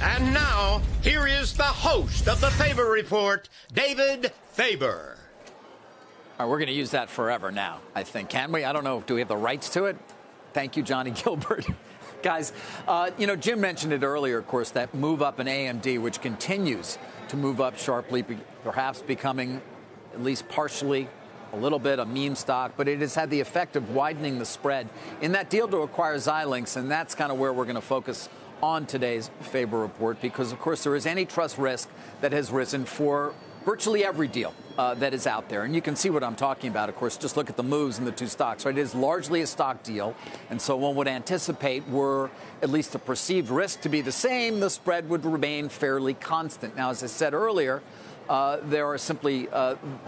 And now, here is the host of the Faber Report, David Faber. All right, we're going to use that forever now, I think. Can we? I don't know. Do we have the rights to it? Thank you, Johnny Gilbert. Guys, Jim mentioned it earlier, of course, that move up in AMD, which continues to move up sharply, perhaps becoming at least partially a little bit a meme stock, but it has had the effect of widening the spread in that deal to acquire Xilinx, and that's kind of where we're going to focus on today's Faber Report, because, of course, there is antitrust risk that has risen for virtually every deal that is out there. And you can see what I'm talking about, of course. Just look at the moves in the two stocks, right? It is largely a stock deal. And so one would anticipate were at least the perceived risk to be the same, the spread would remain fairly constant. Now, as I said earlier, there are simply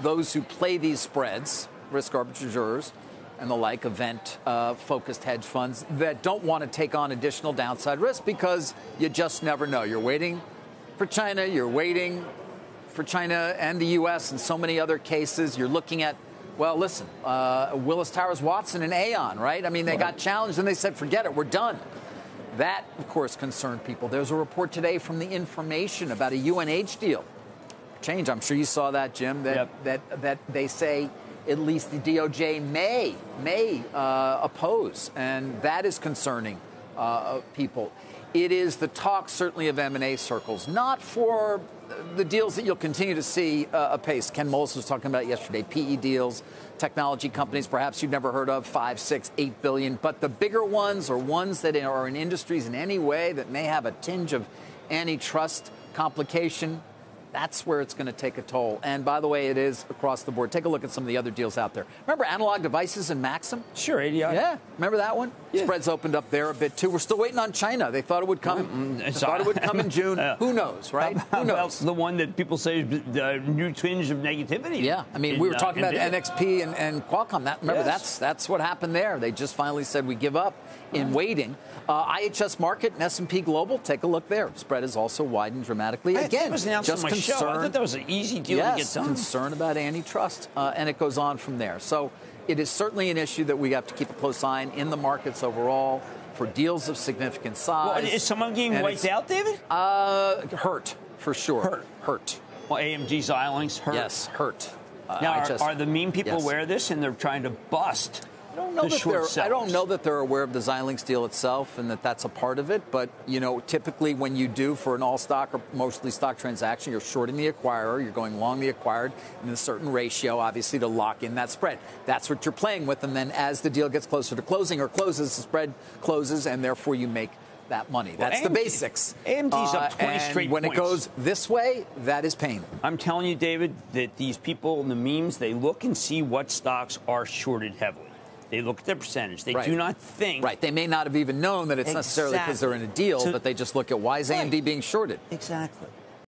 those who play these spreads, risk arbitrageurs, and the like, event-focused hedge funds that don't want to take on additional downside risk because you just never know. You're waiting for China. You're waiting for China and the U.S. in so many other cases. You're looking at, well, listen, Willis Towers Watson and Aon, right? I mean, they got challenged and they said, forget it, we're done. That, of course, concerned people. There's a report today from The Information about a UNH deal. Change. I'm sure you saw that, Jim, that they say at least the DOJ may oppose, and that is concerning people. It is the talk, certainly, of M&A circles, not for the deals that you'll continue to see apace. Ken Moles was talking about yesterday, PE deals, technology companies perhaps you've never heard of, 5, 6, 8 billion. But the bigger ones or ones that are in industries in any way that may have a tinge of antitrust complication, that's where it's going to take a toll. And by the way, it is across the board. Take a look at some of the other deals out there. Remember Analog Devices and Maxim? Sure, ADI. Yeah, remember that one? Yeah. Spreads opened up there a bit too. We're still waiting on China. They thought it would come. Thought it would come in June. Who knows, right? Who knows? The one that people say is the new twinge of negativity. Yeah, I mean, we were talking about NXP and Qualcomm. That's what happened there. They just finally said we give up in waiting. IHS Market and S&P Global, take a look there. Spread has also widened dramatically. Again, was announced just on my concern. show. I thought that was an easy deal to get done. Concern about antitrust, and it goes on from there. So it is certainly an issue that we have to keep a close eye on in the markets overall for deals of significant size. Well, is someone getting wiped out, David? Hurt, for sure. Hurt. Well, AMD Xilinx hurt. Yes, hurt. Now, are the meme people aware of this and they're trying to bust? I don't know that they're aware of the Xilinx deal itself and that that's a part of it. But, typically when you do for an all-stock or mostly stock transaction, you're shorting the acquirer. You're going long the acquired in a certain ratio, obviously, to lock in that spread. That's what you're playing with. And then as the deal gets closer to closing or closes, the spread closes, and therefore you make that money. That's the basics. AMD's up 20 straight when points. It goes this way, that is pain. I'm telling you, David, that these people in the memes, they look and see what stocks are shorted heavily. They look at their percentage. They do not think. Right. They may not have even known that it's necessarily because they're in a deal, but they just look at why is AMD being shorted. Exactly.